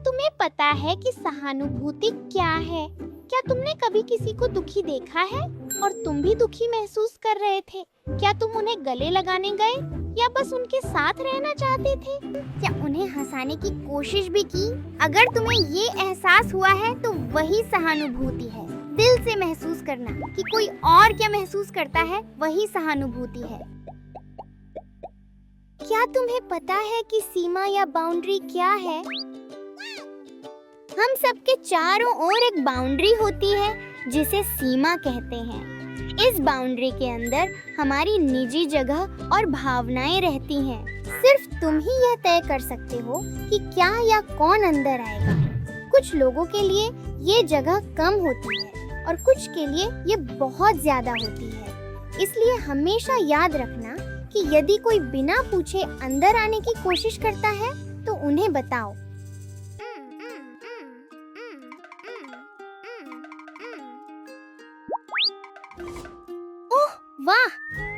तुम्हें पता है कि सहानुभूति क्या है? क्या तुमने कभी किसी को दुखी देखा है और तुम भी दुखी महसूस कर रहे थे? क्या तुम उन्हें गले लगाने गए या बस उनके साथ रहना चाहते थे? क्या उन्हें हंसाने की कोशिश भी की? अगर तुम्हें ये एहसास हुआ है तो वही सहानुभूति है। दिल से महसूस करना कि कोई और क्या महसूस करता है, वही सहानुभूति है। क्या तुम्हें पता है कि सीमा या बाउंड्री क्या है? हम सबके चारों ओर एक बाउंड्री होती है जिसे सीमा कहते हैं। इस बाउंड्री के अंदर हमारी निजी जगह और भावनाएं रहती हैं। सिर्फ तुम ही यह तय कर सकते हो कि क्या या कौन अंदर आएगा। कुछ लोगों के लिए ये जगह कम होती है और कुछ के लिए ये बहुत ज्यादा होती है। इसलिए हमेशा याद रखना कि यदि कोई बिना पूछे अंदर आने की कोशिश करता है तो उन्हें बताओ। ओह वाह,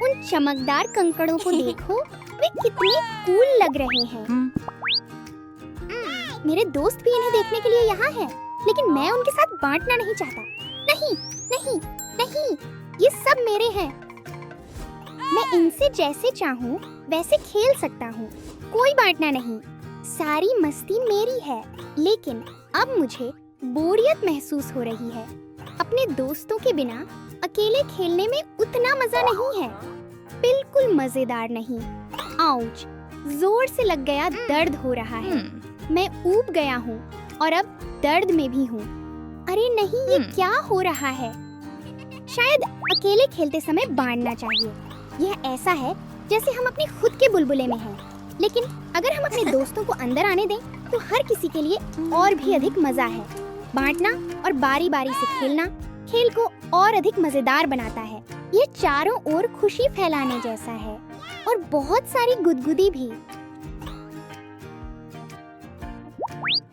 उन चमकदार कंकड़ों को देखो, वे कितने कूल लग रहे हैं। मेरे दोस्त भी इन्हें देखने के लिए यहाँ हैं, लेकिन मैं उनके साथ बांटना नहीं चाहता। नहीं, नहीं, नहीं, ये सब मेरे हैं। मैं इनसे जैसे चाहूँ वैसे खेल सकता हूँ, कोई बांटना नहीं। सारी मस्ती मेरी है, लेकिन अब मुझे बोरियत महसूस हो रही है। अपने दोस्तों के बिना अकेले खेलने में उतना मजा नहीं है, बिल्कुल मजेदार नहीं। आउच, जोर से लग गया, दर्द हो रहा है। मैं ऊब गया हूँ और अब दर्द में भी हूँ। अरे नहीं, ये क्या हो रहा है? शायद अकेले खेलते समय बांटना चाहिए। यह ऐसा है जैसे हम अपने खुद के बुलबुले में हैं। लेकिन अगर हम अपने दोस्तों को अंदर आने दें तो हर किसी के लिए और भी अधिक मजा है। बांटना और बारी बारी से खेलना खेल को और अधिक मजेदार बनाता है। ये चारों ओर खुशी फैलाने जैसा है और बहुत सारी गुदगुदी भी।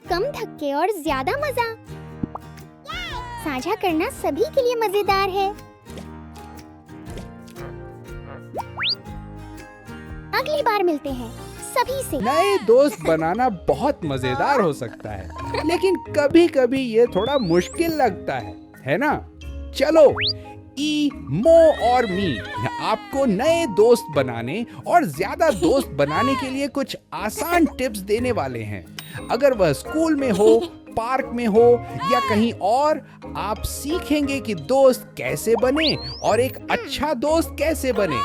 कम धक्के और ज्यादा मजा। साझा करना सभी के लिए मजेदार है। अगली बार मिलते हैं सभी से। नए दोस्त बनाना बहुत मजेदार हो सकता है, लेकिन कभी-कभी ये थोड़ा मुश्किल लगता है ना? चलो, ई, मो और मी आपको नए दोस्त बनाने और ज्यादा दोस्त बनाने के लिए कुछ आसान टिप्स देने वाले हैं। अगर वह स्कूल में हो, पार्क में हो या कहीं और, आप सीखेंगे कि दोस्त कैसे बने और एक अच्छा दोस्त कैसे बने।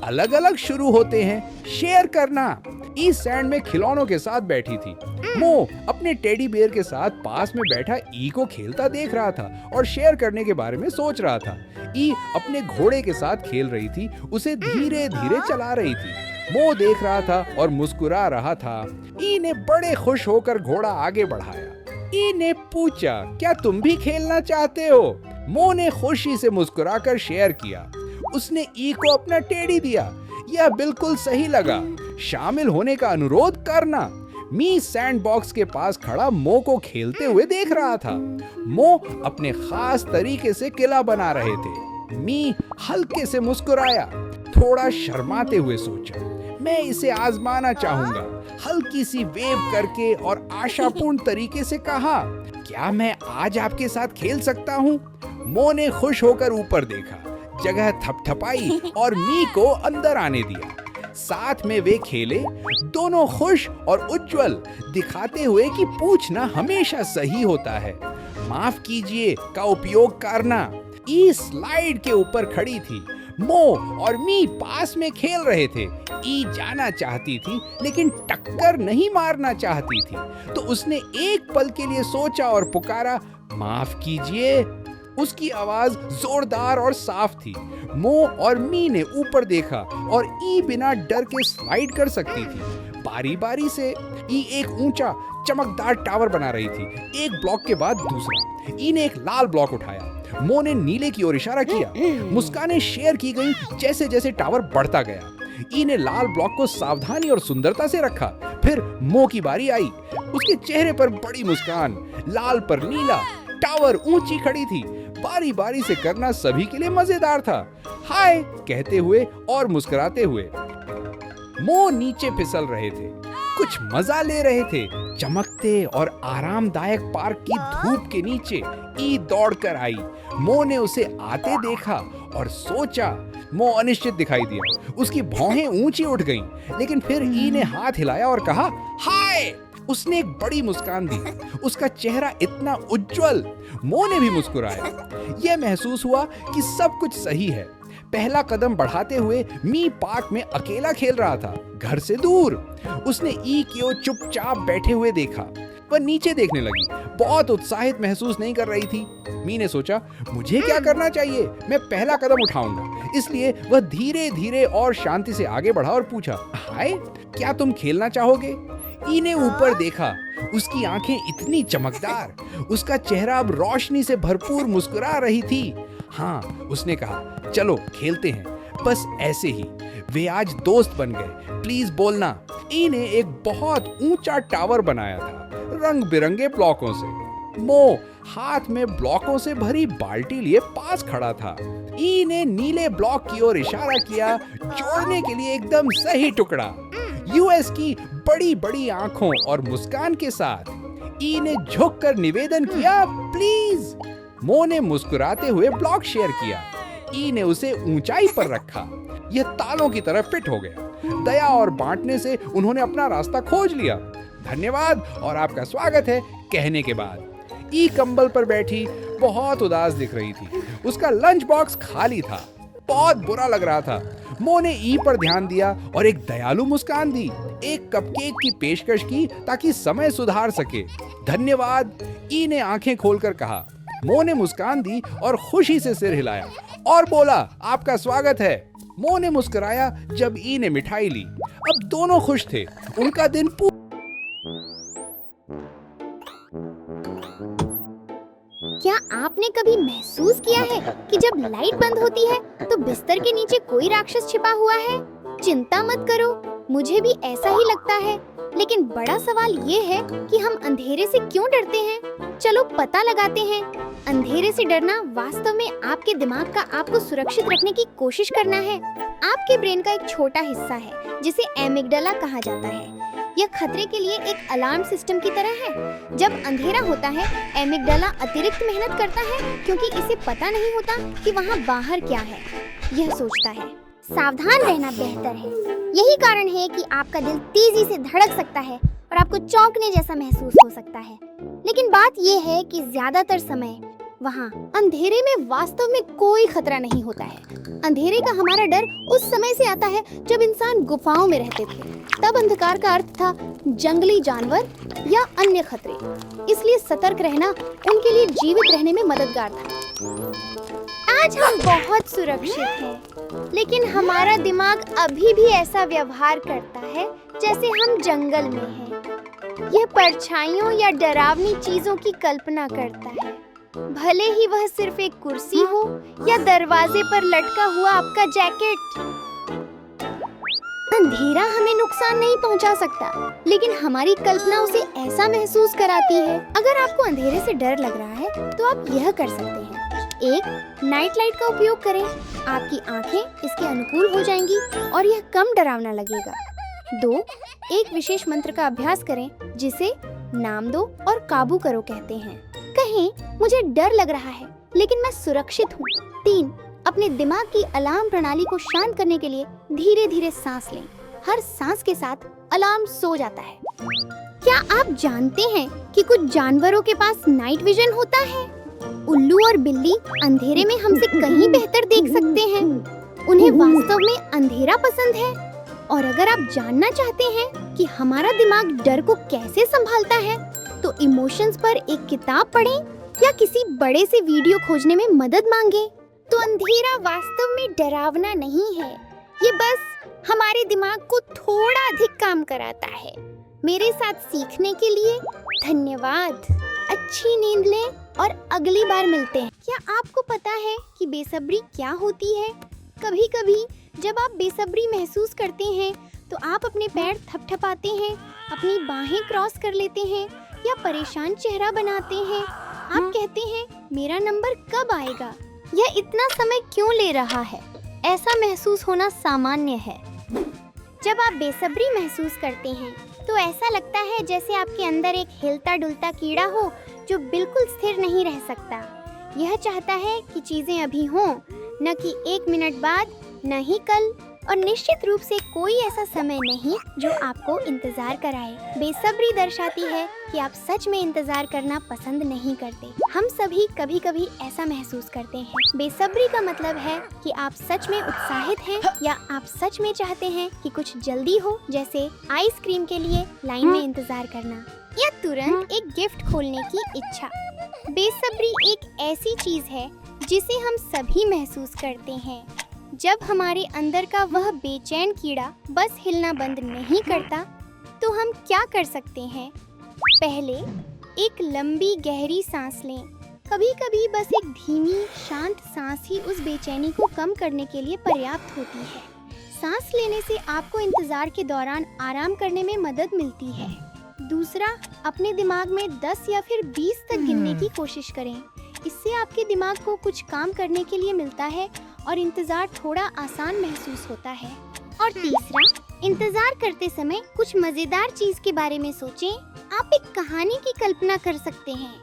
अलग अलग शुरू होते हैं। शेयर करना। ई सैंड में खिलौनों के साथ बैठी थी। मो अपने टेडी बेयर के साथ पास में बैठा ई को खेलता देख रहा था और शेयर करने के बारे में सोच रहा था। ई अपने घोड़े के साथ खेल रही थी, उसे धीरे धीरे चला रही थी। मो देख रहा था और मुस्कुरा रहा था। ई ने बड़े खुश होकर घोड़ा आगे बढ़ाया। ई ने पूछा, क्या तुम भी खेलना चाहते हो? मो ने खुशी से मुस्कुराकर शेयर किया। उसने ई को अपना टेडी दिया। यह बिल्कुल सही लगा। शामिल होने का अनुरोध करना। मी सैंडबॉक्स के पास खड़ा मो को खेलते हुए देख रहा था। मो अपने खास तरीके से किला बना रहे थे। मी हल्के से मुस्कुराया, थोड़ा शर्माते हुए सोचा, मैं इसे आजमाना चाहूंगा। हल्की सी वेव करके और आशापूर्ण तरीके से कहा, क्या मैं आज आपके साथ खेल सकता हूँ? मो ने खुश होकर ऊपर देखा, जगह थपथपाई और मी को अंदर आने दिया। साथ में वे खेले, दोनों खुश और उज्जवल, दिखाते हुए कि पूछना हमेशा सही होता है। माफ कीजिए का उपयोग करना। ई स्लाइड के ऊपर खड़ी थी। मो और मी पास में खेल रहे थे। ई जाना चाहती थी लेकिन टक्कर नहीं मारना चाहती थी, तो उसने एक पल के लिए सोचा और पुकारा, माफ कीजिए। उसकी आवाज जोरदार और साफ थी। मो और मी ने ऊपर देखा और ई बिना डर के स्लाइड कर सकती थी। बारी बारी से ई एक ऊंचा चमकदार टावर बना रही थी, एक ब्लॉक के बाद दूसरा। ई ने एक लाल ब्लॉक उठाया। मो ने नीले की ओर इशारा किया। मुस्कानें शेयर की गई जैसे जैसे टावर बढ़ता गया। ई ने लाल ब्लॉक को सावधानी और सुंदरता से रखा। फिर मो की बारी आई। उसके चेहरे पर बड़ी मुस्कान। लाल पर नीला, टावर ऊंची खड़ी थी। बारी बारी से करना सभी के लिए मजेदार था। हाय कहते हुए और मुस्कुराते हुए। मो नीचे फिसल रहे थे। कुछ मजा ले रहे थे। चमकते और आरामदायक पार्क की धूप के नीचे ई दौड़कर आई। मो ने उसे आते देखा और सोचा। मो अनिश्चित दिखाई दिया। उसकी भौहें ऊंची उठ गईं, लेकिन फिर ई ने हाथ हिलाया और कहा हाय। उसने एक बड़ी मुस्कान दी। उसका चेहरा इतना उज्जवल। मो ने भी मुस्कुराया। यह महसूस हुआ कि सब कुछ सही है। पहला कदम बढ़ाते हुए मी पार्क में अकेला खेल रहा था, घर से दूर। उसने ई को चुपचाप बैठे हुए देखा। वह नीचे देखने लगी, बहुत उत्साहित महसूस नहीं कर रही थी। मी ने सोचा, मुझे क्या करना चाहिए, मैं पहला कदम उठाऊंगा। इसलिए वह धीरे धीरे और शांति से आगे बढ़ा और पूछा, हाय, क्या तुम खेलना चाहोगे? ई ने ऊपर देखा। उसकी आंखें इतनी चमकदार, उसका चेहरा अब रोशनी से भरपूर मुस्कुरा रही थी। हाँ, उसने कहा, चलो खेलते हैं, बस ऐसे ही। वे आज दोस्त बन गए। प्लीज बोलना। ई ने एक बहुत ऊंचा टावर बनाया था, रंग बिरंगे ब्लॉकों से। मो हाथ में ब्लॉकों से भरी बाल्टी लिए पास खड़ा था। ई ने नीले ब्लॉक की ओर इशारा किया, जोड़ने के लिए एकदम सही टुकड़ा। यूएस की बड़ी बड़ी आंखों और मुस्कान के साथ ई ने झुककर निवेदन किया, प्लीज। मो ने मुस्कुराते हुए ब्लॉक शेयर किया। ई ने उसे ऊंचाई पर रखा। यह तालों की तरह फिट हो गया। दया और बांटने से उन्होंने अपना रास्ता खोज लिया। धन्यवाद और आपका स्वागत है कहने के बाद ई कंबल पर बैठी बहुत उदास दिख रही थी। उसका लंच बॉक्स खाली था। बहुत बुरा लग रहा था। मो ने ई पर ध्यान दिया और एक दयालु मुस्कान दी। एक कपकेक की पेशकश की ताकि समय सुधार सके। धन्यवाद, ई ने आंखें खोलकर कहा। मो ने मुस्कान दी और खुशी से सिर हिलाया और बोला, आपका स्वागत है। मो ने मुस्कुराया जब ई ने मिठाई ली। अब दोनों खुश थे। उनका दिन क्या आपने कभी महसूस किया है कि जब लाइट बंद होती है तो बिस्तर के नीचे कोई राक्षस छिपा हुआ है? चिंता मत करो, मुझे भी ऐसा ही लगता है। लेकिन बड़ा सवाल ये है कि हम अंधेरे से क्यों डरते हैं? चलो पता लगाते हैं। अंधेरे से डरना वास्तव में आपके दिमाग का आपको सुरक्षित रखने की कोशिश करना है। आपके ब्रेन का एक छोटा हिस्सा है जिसे एमिगडाला कहा जाता है। यह खतरे के लिए एक अलार्म सिस्टम की तरह है। जब अंधेरा होता है, एमिगडाला अतिरिक्त मेहनत करता है क्योंकि इसे पता नहीं होता कि वहाँ बाहर क्या है। यह सोचता है, सावधान रहना बेहतर है। यही कारण है कि आपका दिल तेजी से धड़क सकता है और आपको चौंकने जैसा महसूस हो सकता है। लेकिन बात यह है कि ज्यादातर समय वहाँ अंधेरे में वास्तव में कोई खतरा नहीं होता है। अंधेरे का हमारा डर उस समय से आता है जब इंसान गुफाओं में रहते थे। तब अंधकार का अर्थ था जंगली जानवर या अन्य खतरे। इसलिए सतर्क रहना उनके लिए जीवित रहने में मददगार था। आज हम बहुत सुरक्षित हैं, लेकिन हमारा दिमाग अभी भी ऐसा व्यवहार करता है जैसे हम जंगल में हैं। यह परछाइयों या डरावनी चीजों की कल्पना करता है, भले ही वह सिर्फ एक कुर्सी हो या दरवाजे पर लटका हुआ आपका जैकेट। अंधेरा हमें नुकसान नहीं पहुंचा सकता, लेकिन हमारी कल्पना उसे ऐसा महसूस कराती है। अगर आपको अंधेरे से डर लग रहा है तो आप यह कर सकते हैं। 1. नाइट लाइट का उपयोग करें। आपकी आंखें इसके अनुकूल हो जाएंगी और यह कम डरावना लगेगा। 2. एक विशेष मंत्र का अभ्यास करें जिसे नाम दो और काबू करो कहते हैं। कहें, मुझे डर लग रहा है लेकिन मैं सुरक्षित हूँ। 3. अपने दिमाग की अलार्म प्रणाली को शांत करने के लिए धीरे धीरे सांस लें। हर सांस के साथ अलार्म सो जाता है। क्या आप जानते हैं कि कुछ जानवरों के पास नाइट विजन होता है? उल्लू और बिल्ली अंधेरे में हमसे कहीं बेहतर देख सकते हैं। उन्हें वास्तव में अंधेरा पसंद है। और अगर आप जानना चाहते हैं कि हमारा दिमाग डर को कैसे संभालता है, तो इमोशंस पर एक किताब पढ़ें या किसी बड़े से वीडियो खोजने में मदद मांगे। तो अंधेरा वास्तव में डरावना नहीं है, ये बस हमारे दिमाग को थोड़ा अधिक काम कराता है। मेरे साथ सीखने के लिए धन्यवाद। अच्छी नींद लें और अगली बार मिलते हैं। क्या आपको पता है कि बेसब्री क्या होती है? कभी कभी जब आप बेसब्री महसूस करते हैं तो आप अपने पैर थपथपाते हैं, अपनी बाहें क्रॉस कर लेते हैं या परेशान चेहरा बनाते हैं। आप कहते हैं, मेरा नंबर कब आएगा? यह इतना समय क्यों ले रहा है? ऐसा महसूस होना सामान्य है। जब आप बेसब्री महसूस करते हैं तो तो ऐसा लगता है जैसे आपके अंदर एक हिलता डुलता कीड़ा हो जो बिल्कुल स्थिर नहीं रह सकता। यह चाहता है कि चीजें अभी हों, न कि 1 मिनट बाद, न ही कल, और निश्चित रूप से कोई ऐसा समय नहीं जो आपको इंतजार कराए। बेसब्री दर्शाती है कि आप सच में इंतजार करना पसंद नहीं करते। हम सभी कभी कभी ऐसा महसूस करते हैं। बेसब्री का मतलब है कि आप सच में उत्साहित हैं या आप सच में चाहते हैं कि कुछ जल्दी हो, जैसे आइसक्रीम के लिए लाइन में इंतजार करना या तुरंत एक गिफ्ट खोलने की इच्छा। बेसब्री एक ऐसी चीज है जिसे हम सभी महसूस करते हैं। जब हमारे अंदर का वह बेचैन कीड़ा बस हिलना बंद नहीं करता, तो हम क्या कर सकते हैं? पहले एक लंबी गहरी सांस लें। कभी कभी बस एक धीमी शांत सांस ही उस बेचैनी को कम करने के लिए पर्याप्त होती है। सांस लेने से आपको इंतजार के दौरान आराम करने में मदद मिलती है। दूसरा, अपने दिमाग में 10 या फिर 20 तक गिनने की कोशिश करें। इससे आपके दिमाग को कुछ काम करने के लिए मिलता है और इंतजार थोड़ा आसान महसूस होता है। और तीसरा, इंतजार करते समय कुछ मजेदार चीज के बारे में सोचें। आप एक कहानी की कल्पना कर सकते हैं।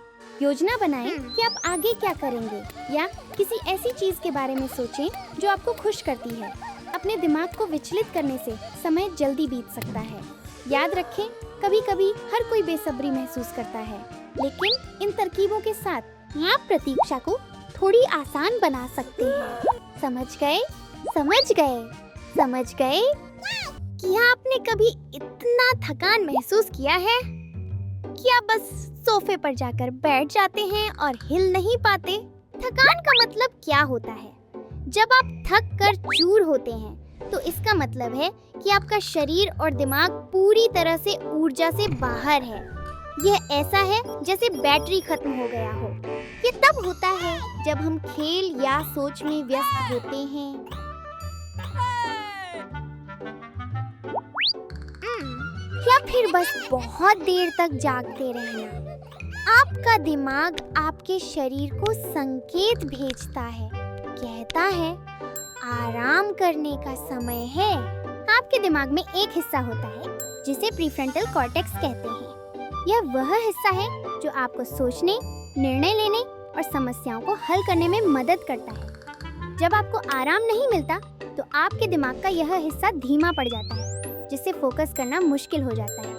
योजना बनाएं कि आप आगे क्या करेंगे, या किसी ऐसी चीज के बारे में सोचें जो आपको खुश करती है। अपने दिमाग को विचलित करने से समय जल्दी बीत सकता है। याद रखें, कभी कभी हर कोई बेसब्री महसूस करता है, लेकिन इन तरकीबों के साथ आप प्रतीक्षा को थोड़ी आसान बना सकते हैं। समझ गए? समझ गए? समझ गए? क्या आपने कभी इतना थकान महसूस किया है कि आप बस सोफे पर जाकर बैठ जाते हैं और हिल नहीं पाते? थकान का मतलब क्या होता है? जब आप थक कर चूर होते हैं, तो इसका मतलब है कि आपका शरीर और दिमाग पूरी तरह से ऊर्जा से बाहर है। यह ऐसा है जैसे बैटरी खत्म हो गया हो। ये तब होता है जब हम खेल या सोच में व्यस्त होते हैं। या फिर बस बहुत देर तक जागते रहना। आपका दिमाग आपके शरीर को संकेत भेजता है, कहता है आराम करने का समय है। आपके दिमाग में एक हिस्सा होता है जिसे प्रीफ्रंटल कॉर्टेक्स कहते हैं। यह वह हिस्सा है जो आपको सोचने, निर्णय लेने और समस्याओं को हल करने में मदद करता है। जब आपको आराम नहीं मिलता, तो आपके दिमाग का यह हिस्सा धीमा पड़ जाता है, जिससे फोकस करना मुश्किल हो जाता है।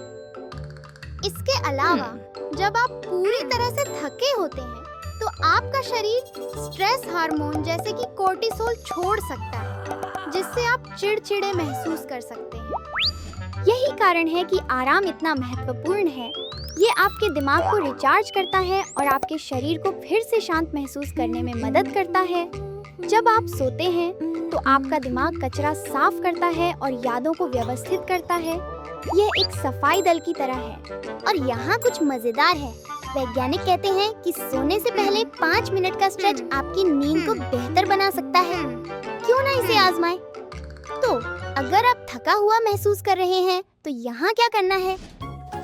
इसके अलावा जब आप पूरी तरह से थके होते हैं, तो आपका शरीर स्ट्रेस हार्मोन जैसे कि कोर्टिसोल छोड़ सकता है, जिससे आप चिड़चिड़े महसूस कर सकते हैं। यही कारण है कि आराम इतना महत्वपूर्ण है। ये आपके दिमाग को रिचार्ज करता है और आपके शरीर को फिर से शांत महसूस करने में मदद करता है। जब आप सोते हैं, तो आपका दिमाग कचरा साफ करता है और यादों को व्यवस्थित करता है। यह एक सफाई दल की तरह है। और यहाँ कुछ मजेदार है। वैज्ञानिक कहते हैं कि सोने से पहले 5 मिनट का स्ट्रेच आपकी नींद को बेहतर बना सकता है। क्यों ना इसे आजमाएं? तो अगर आप थका हुआ महसूस कर रहे हैं, तो यहाँ क्या करना है?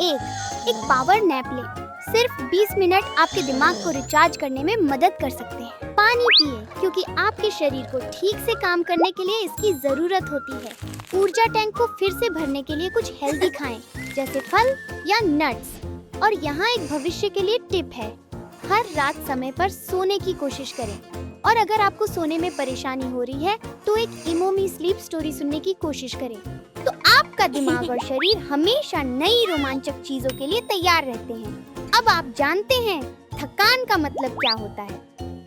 एक पावर नैप लें। सिर्फ 20 मिनट आपके दिमाग को रिचार्ज करने में मदद कर सकते हैं। पानी पिए, क्योंकि आपके शरीर को ठीक से काम करने के लिए इसकी जरूरत होती है। ऊर्जा टैंक को फिर से भरने के लिए कुछ हेल्दी खाएं, जैसे फल या नट्स। और यहाँ एक भविष्य के लिए टिप है, हर रात समय पर सोने की कोशिश करें। और अगर आपको सोने में परेशानी हो रही है, तो एक इमोमी स्लीप स्टोरी सुनने की कोशिश करें। तो आपका दिमाग और शरीर हमेशा नई रोमांचक चीजों के लिए तैयार रहते हैं। अब आप जानते हैं थकान का मतलब क्या होता है।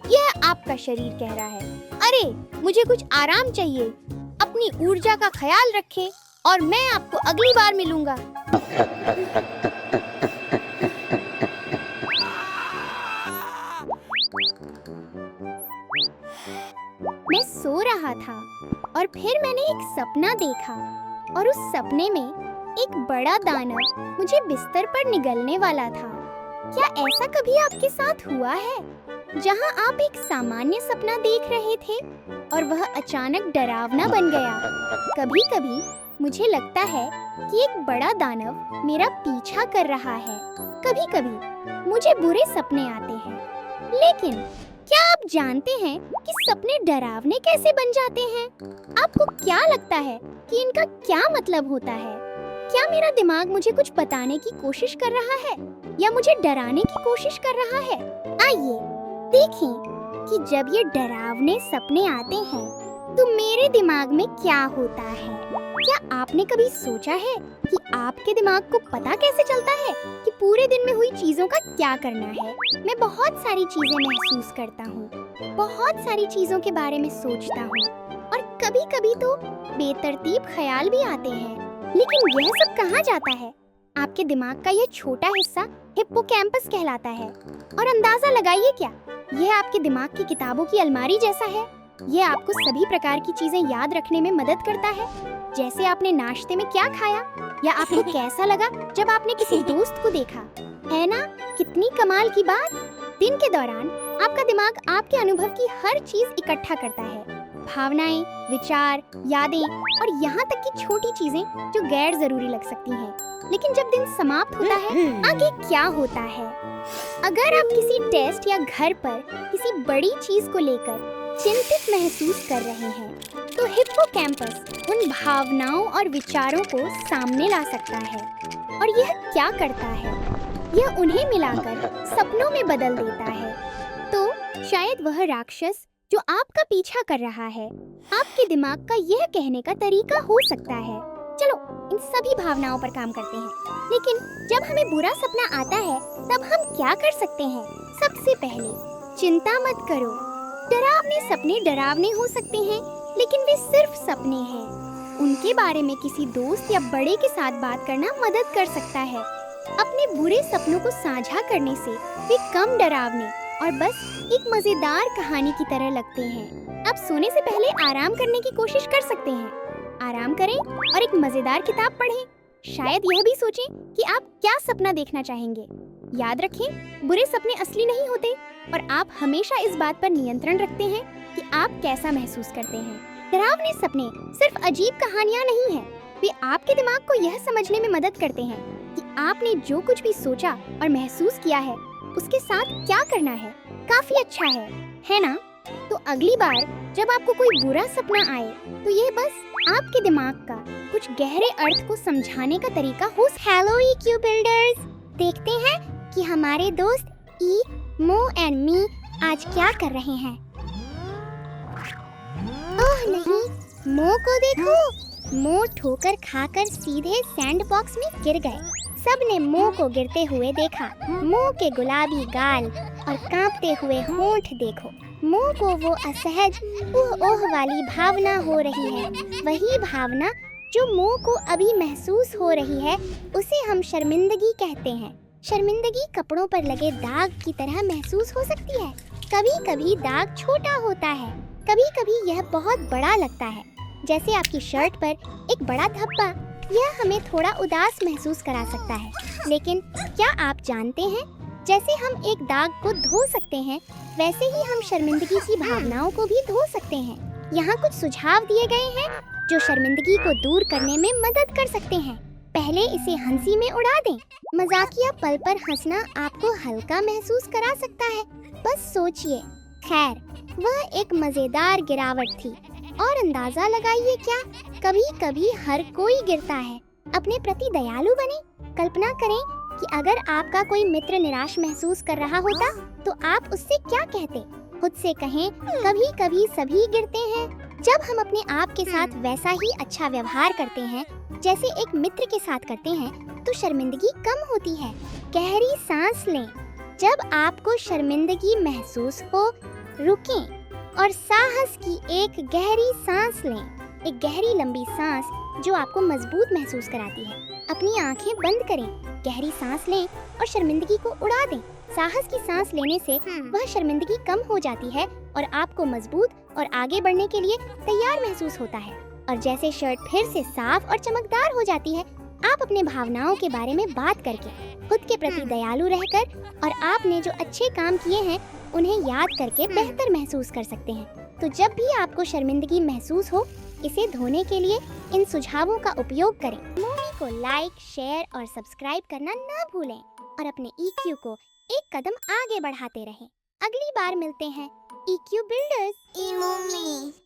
यह आपका शरीर कह रहा है, अरे मुझे कुछ आराम चाहिए। अपनी ऊर्जा का ख्याल रखें और मैं आपको अगली बार मिलूंगा। मैं सो रहा था और फिर मैंने एक सपना देखा, और उस सपने में एक बड़ा दानव मुझे बिस्तर पर निगलने वाला था। क्या ऐसा कभी आपके साथ हुआ है, जहां आप एक सामान्य सपना देख रहे थे और वह अचानक डरावना बन गया? कभी-कभी मुझे लगता है कि एक बड़ा दानव मेरा पीछा कर रहा है। कभी-कभी मुझे बुरे सपने आते हैं, लेकिन क्या आप जानते हैं कि सपने डरावने कैसे बन जाते हैं? आपको क्या लगता है कि इनका क्या मतलब होता है? क्या मेरा दिमाग मुझे कुछ बताने की कोशिश कर रहा है या मुझे डराने की कोशिश कर रहा है? आइए देखें कि जब ये डरावने सपने आते हैं तो मेरे दिमाग में क्या होता है। क्या आपने कभी सोचा है कि आपके दिमाग को पता कैसे चलता है कि पूरे दिन में हुई चीजों का क्या करना है? मैं बहुत सारी चीजें महसूस करता हूँ, बहुत सारी चीजों के बारे में सोचता हूँ और कभी-कभी तो बेतरतीब ख्याल भी आते हैं। लेकिन यह सब कहाँ जाता है? आपके दिमाग का यह छोटा हिस्सा हिप्पोकैम्पस कहलाता है। और अंदाजा लगाइए क्या, यह आपके दिमाग की किताबों की अलमारी जैसा है। यह आपको सभी प्रकार की चीजें याद रखने में मदद करता है, जैसे आपने नाश्ते में क्या खाया या आपको कैसा लगा जब आपने किसी दोस्त को देखा। है ना कितनी कमाल की बात? दिन के दौरान आपका दिमाग आपके अनुभव की हर चीज इकट्ठा करता है, भावनाएं, विचार, यादें और यहाँ तक कि छोटी चीजें जो गैर जरूरी लग सकती हैं। लेकिन जब दिन समाप्त होता है, आगे क्या होता है? अगर आप किसी टेस्ट या घर पर किसी बड़ी चीज को लेकर चिंतित महसूस कर रहे हैं, तो हिप्पोकैम्पस उन भावनाओं और विचारों को सामने ला सकता है। और यह क्या करता है? यह उन्हें मिलाकर सपनों में बदल देता है। तो शायद वह राक्षस जो आपका पीछा कर रहा है, आपके दिमाग का यह कहने का तरीका हो सकता है। चलो इन सभी भावनाओं पर काम करते हैं। लेकिन जब हमें बुरा सपना आता है, तब हम क्या कर सकते हैं? सबसे पहले चिंता मत करो। डरावने सपने डरावने हो सकते हैं, लेकिन वे सिर्फ सपने हैं। उनके बारे में किसी दोस्त या बड़े के साथ बात करना मदद कर सकता है। अपने बुरे सपनों को साझा करने से वे कम डरावने और बस एक मजेदार कहानी की तरह लगते हैं। अब सोने से पहले आराम करने की कोशिश कर सकते हैं। आराम करें और एक मजेदार किताब पढ़ें। शायद यह भी सोचें कि आप क्या सपना देखना चाहेंगे। याद रखें, बुरे सपने असली नहीं होते और आप हमेशा इस बात पर नियंत्रण रखते हैं कि आप कैसा महसूस करते हैं। डरावने सपने सिर्फ अजीब कहानियां नहीं हैं, वे आपके दिमाग को यह समझने में मदद करते हैं कि आपने जो कुछ भी सोचा और महसूस किया है, उसके साथ क्या करना है। काफी अच्छा है ना? तो अगली बार जब आपको कोई बुरा सपना आए, तो ये बस आपके दिमाग का कुछ गहरे अर्थ को समझाने का तरीका हो। हेलो EQ बिल्डर्स, देखते हैं कि हमारे दोस्त ई, मो एंड मी आज क्या कर रहे हैं। ओह नहीं, मो को देखो। मो ठोकर खाकर सीधे सैंडबॉक्स में गिर गए। सबने मो को गिरते हुए देखा। मो के गुलाबी गाल और कांपते हुए होंठ देखो। मो को वो असहज ओह वाली भावना हो रही है। वही भावना जो मो को अभी महसूस हो रही है, उसे हम शर्मिंदगी कहते हैं। शर्मिंदगी कपड़ों पर लगे दाग की तरह महसूस हो सकती है। कभी कभी दाग छोटा होता है, कभी कभी यह बहुत बड़ा लगता है, जैसे आपकी शर्ट पर एक बड़ा धब्बा। यह हमें थोड़ा उदास महसूस करा सकता है। लेकिन क्या आप जानते हैं, जैसे हम एक दाग को धो सकते हैं, वैसे ही हम शर्मिंदगी की भावनाओं को भी धो सकते हैं। यहाँ कुछ सुझाव दिए गए हैं जो शर्मिंदगी को दूर करने में मदद कर सकते हैं। पहले इसे हंसी में उड़ा दें। मजाकिया पल पर हंसना आपको हल्का महसूस करा सकता है। बस सोचिए। खैर, वह एक मजेदार गिरावट थी। और अंदाजा लगाइए, क्या कभी कभी हर कोई गिरता है। अपने प्रति दयालु बने। कल्पना करें कि अगर आपका कोई मित्र निराश महसूस कर रहा होता, तो आप उससे क्या कहते? खुद से कहें, कभी कभी सभी गिरते हैं। जब हम अपने आप के साथ वैसा ही अच्छा व्यवहार करते हैं जैसे एक मित्र के साथ करते हैं, तो शर्मिंदगी कम होती है। गहरी सांस लें। जब आपको शर्मिंदगी महसूस हो, रुकें और साहस की एक गहरी सांस लें। एक गहरी लंबी सांस जो आपको मजबूत महसूस कराती है। अपनी आंखें बंद करें, गहरी सांस लें और शर्मिंदगी को उड़ा दें। साहस की सांस लेने से वह शर्मिंदगी कम हो जाती है और आपको मजबूत और आगे बढ़ने के लिए तैयार महसूस होता है। और जैसे शर्ट फिर से साफ और चमकदार हो जाती है, आप अपने भावनाओं के बारे में बात करके, खुद के प्रति दयालु रहकर और आपने जो अच्छे काम किए हैं उन्हें याद करके बेहतर महसूस कर सकते हैं। तो जब भी आपको शर्मिंदगी महसूस हो, इसे धोने के लिए इन सुझावों का उपयोग करें। मूवी को लाइक, शेयर और सब्सक्राइब करना न भूलें और अपने EQ को एक कदम आगे बढ़ाते रहें। अगली बार मिलते हैं EQ बिल्डर्स।